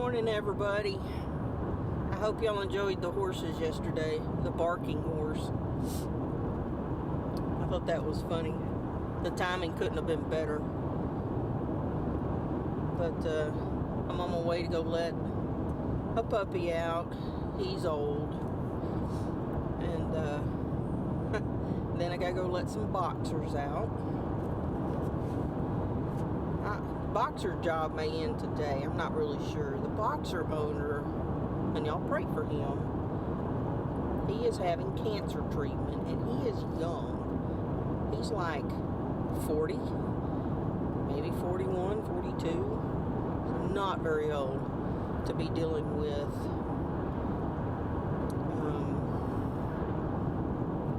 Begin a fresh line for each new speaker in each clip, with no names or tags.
morning, everybody. I hope y'all enjoyed the horses yesterday, the barking horse. I thought that was funny. The timing couldn't have been better. But I'm on my way to go let a puppy out. He's old. And then I gotta go let some boxers out. Boxer job may end today. I'm not really sure. The boxer owner, and y'all pray for him, he is having cancer treatment, and he is young. He's like 40, maybe 41, 42. So not very old to be dealing with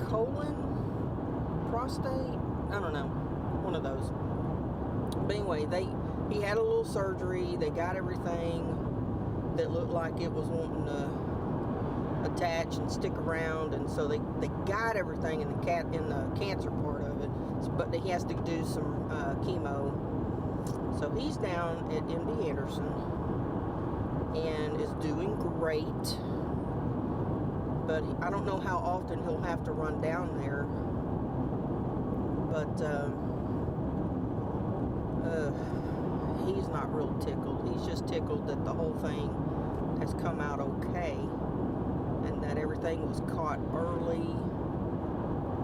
colon, prostate, I don't know, one of those. But anyway, he had a little surgery. They got everything that looked like it was wanting to attach and stick around, and so they got everything in the cancer part of it. But he has to do some chemo. So he's down at MD Anderson and is doing great. But I don't know how often he'll have to run down there. But he's not real tickled. He's just tickled that the whole thing has come out okay and that everything was caught early.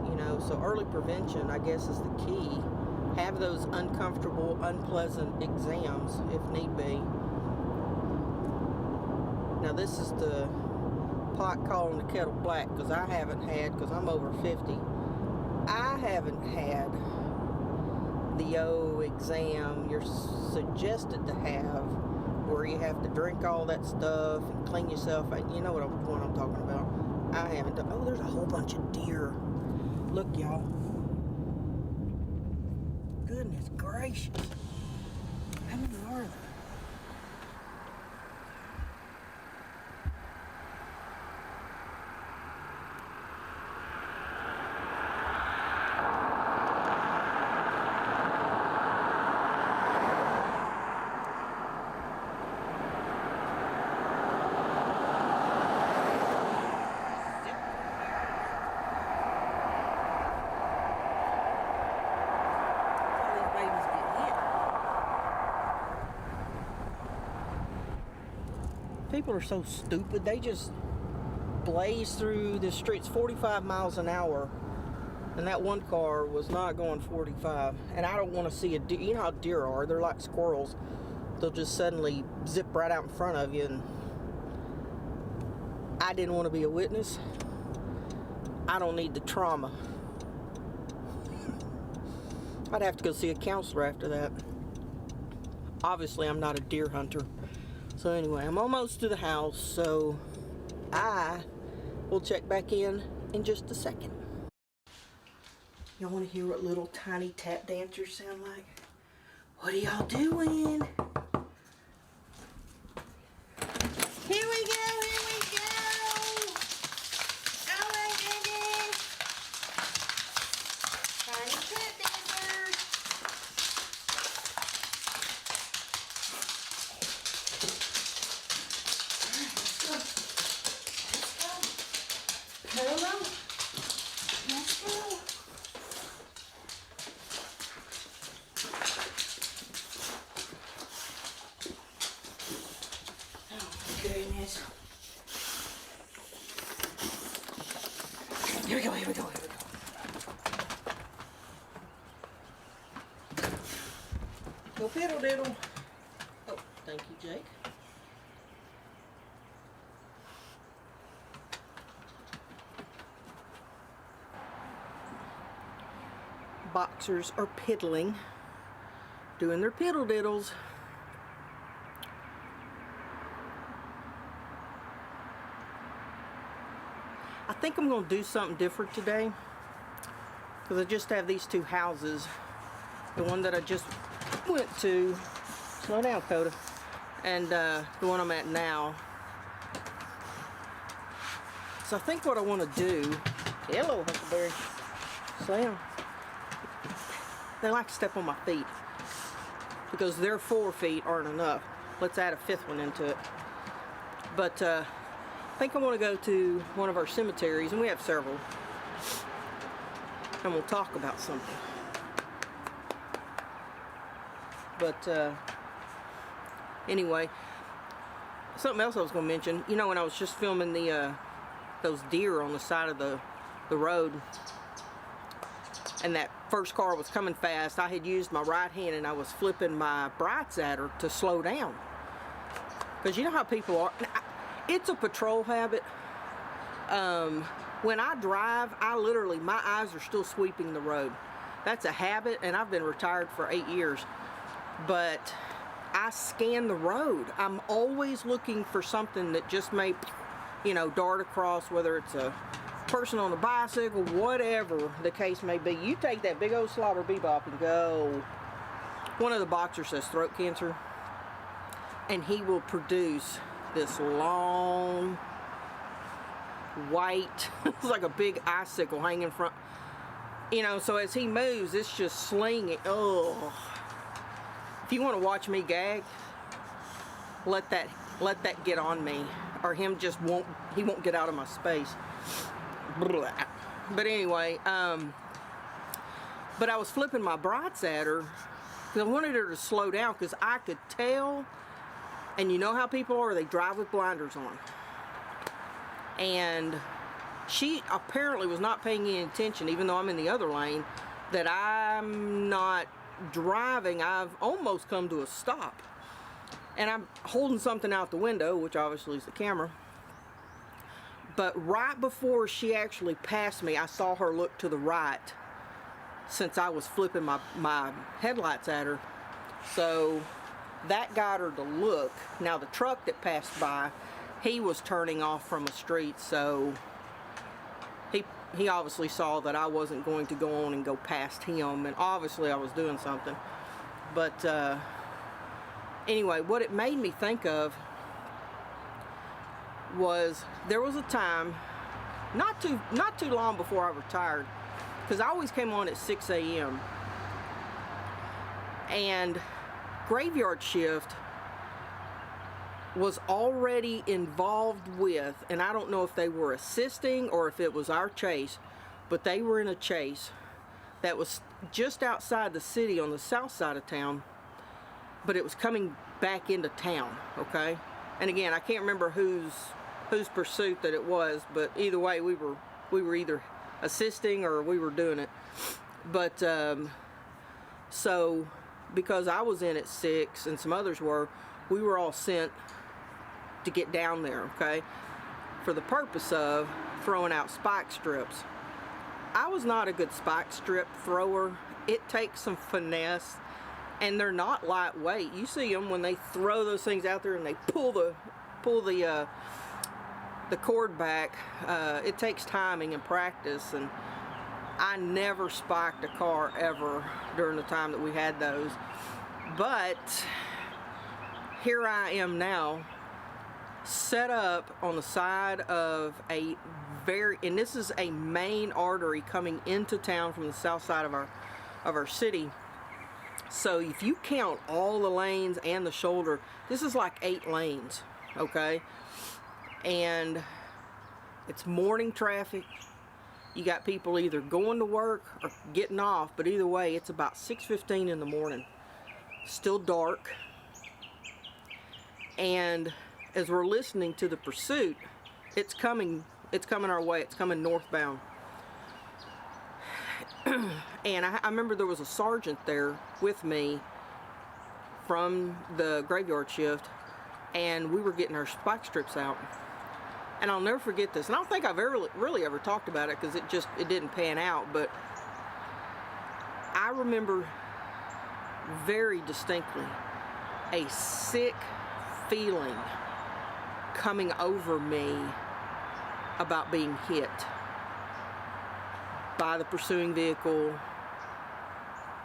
You know, so early prevention, I guess, is the key. Have those uncomfortable, unpleasant exams if need be. Now this is the pot calling the kettle black, because I haven't had, because I'm over 50, I haven't had the exam you're suggested to have, where you have to drink all that stuff and clean yourself. You know what I'm talking about. I haven't done. Oh, there's a whole bunch of deer. Look, y'all. Goodness gracious. How many are there? People are so stupid. They just blaze through the streets 45 miles an hour, and that one car was not going 45. And I don't want to see a deer. You know how deer are. They're like squirrels. They'll just suddenly zip right out in front of you, and I didn't want to be a witness. I don't need the trauma. I'd have to go see a counselor after that. Obviously, I'm not a deer hunter. So anyway, I'm almost to the house, so I will check back in just a second. Y'all want to hear what little tiny tap dancers sound like? What are y'all doing? Here we go, here we go! Oh my goodness! Tiny tap dancers! Hello. Let's go. Oh my goodness. Here we go, here we go, here we go. Go fiddle diddle. Oh, thank you, Jake. Boxers are piddling, doing their piddle diddles. I think I'm going to do something different today, because I just have these two houses. The one that I just went to, slow down, Coda, and the one I'm at now. So I think what I want to do, hello, Huckleberry, slow down. They like to step on my feet because their 4 feet aren't enough. let's add a 5th one into it. But I think I want to go to one of our cemeteries, and we have several, and we'll talk about something. But anyway, something else I was going to mention. You know, when I was just filming the those deer on the side of the road, and that first car was coming fast, I had used my right hand and I was flipping my brights at her to slow down. Because you know how people are. It's a patrol habit. When I drive, I literally, my eyes are still sweeping the road. That's a habit, and I've been retired for 8 years. But I scan the road. I'm always looking for something that just may, you know, dart across, whether it's a person on a bicycle, whatever the case may be. You take that big old slobber bebop and go. One of the boxers has throat cancer, and he will produce this long white, it's like a big icicle hanging from, you know, so as he moves, it's just slinging. Oh, if you want to watch me gag, let that get on me, or him just won't get out of my space. But anyway, but I was flipping my brights at her because I wanted her to slow down, because I could tell. And you know how people are, they drive with blinders on. And she apparently was not paying any attention, even though I'm in the other lane, that I'm not driving. I've almost come to a stop. And I'm holding something out the window, which obviously is the camera. But right before she actually passed me, I saw her look to the right, since I was flipping my headlights at her. So that got her to look. Now the truck that passed by, he was turning off from a street, so he obviously saw that I wasn't going to go on and go past him, and obviously I was doing something. But anyway, what it made me think of was, there was a time not too long before I retired, because I always came on at 6 a.m. and graveyard shift was already involved with, and I don't know if they were assisting or if it was our chase, but they were in a chase that was just outside the city on the south side of town, but it was coming back into town, okay? And again, I can't remember whose pursuit that it was, but either way, we were either assisting or we were doing it. But so because I was in at 6 and some others were, we were all sent to get down there, okay, for the purpose of throwing out spike strips. I was not a good spike strip thrower. It takes some finesse, and they're not lightweight. You see them when they throw those things out there and they pull the cord back. It takes timing and practice, and I never spiked a car ever during the time that we had those. But here I am now, set up on the side of a and this is a main artery coming into town from the south side of our city. So if you count all the lanes and the shoulder, this is like 8 lanes, okay? And it's morning traffic. You got people either going to work or getting off, but either way, it's about 6:15 in the morning. Still dark. And as we're listening to the pursuit, it's coming our way. It's coming northbound. And I remember there was a sergeant there with me from the graveyard shift, and we were getting our spike strips out. And I'll never forget this. And I don't think I've really ever talked about it, because it didn't pan out. But I remember very distinctly a sick feeling coming over me about being hit by the pursuing vehicle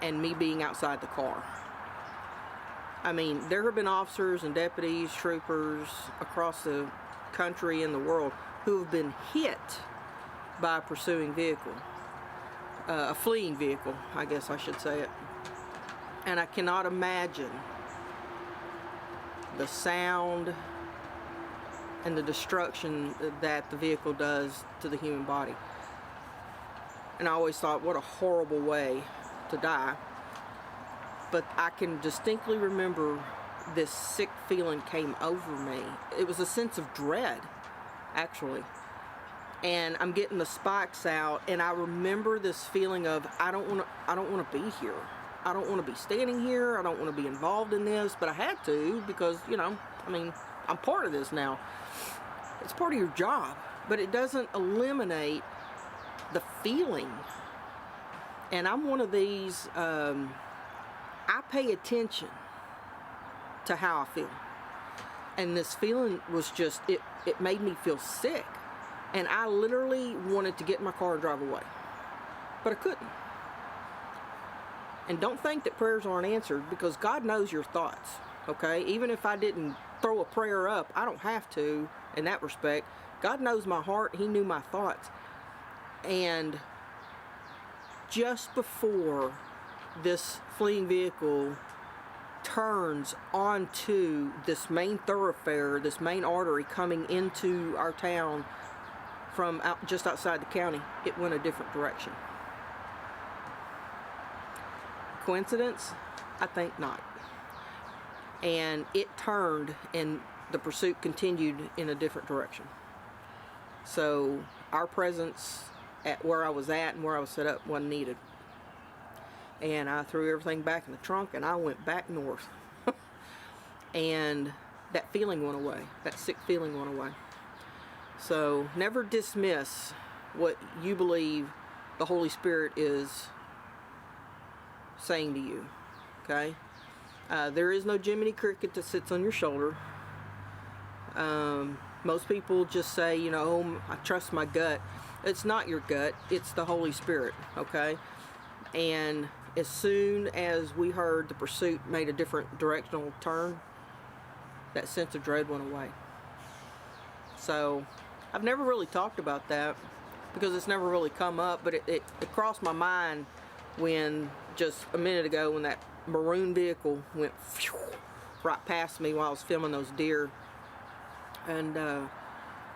and me being outside the car. I mean, there have been officers and deputies, troopers across the country and the world who have been hit by a pursuing vehicle, a fleeing vehicle, I guess I should say it. And I cannot imagine the sound and the destruction that the vehicle does to the human body. And I always thought, what a horrible way to die. But I can distinctly remember this sick feeling came over me. It was a sense of dread, actually. And I'm getting the spikes out, and I remember this feeling of, I don't want to be here. I don't want to be standing here. I don't want to be involved in this, but I had to because, you know, I mean, I'm part of this now. It's part of your job, but it doesn't eliminate the feeling. And I'm one of these, I pay attention to how I feel. And this feeling was just, it made me feel sick. And I literally wanted to get in my car and drive away. But I couldn't. And don't think that prayers aren't answered, because God knows your thoughts, okay? Even if I didn't throw a prayer up, I don't have to in that respect. God knows my heart. He knew my thoughts. And just before this fleeing vehicle turns onto this main thoroughfare, this main artery coming into our town from just outside the county, it went a different direction. Coincidence? I think not. And it turned, and the pursuit continued in a different direction. So our presence at where I was at and where I was set up wasn't needed. And I threw everything back in the trunk, and I went back north. And that feeling went away. That sick feeling went away. So never dismiss what you believe the Holy Spirit is saying to you, okay? There is no Jiminy Cricket that sits on your shoulder. Most people just say, you know, oh, I trust my gut. It's not your gut, it's the Holy Spirit, okay? And as soon as we heard the pursuit made a different directional turn, that sense of dread went away. So I've never really talked about that because it's never really come up, but it crossed my mind when just a minute ago when that maroon vehicle went right past me while I was filming those deer, and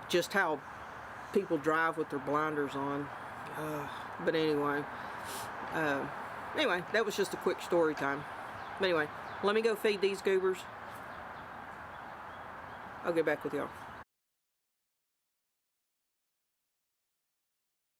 just how people drive with their blinders on. But anyway, that was just a quick story time. But anyway, let me go feed these goobers. I'll get back with y'all.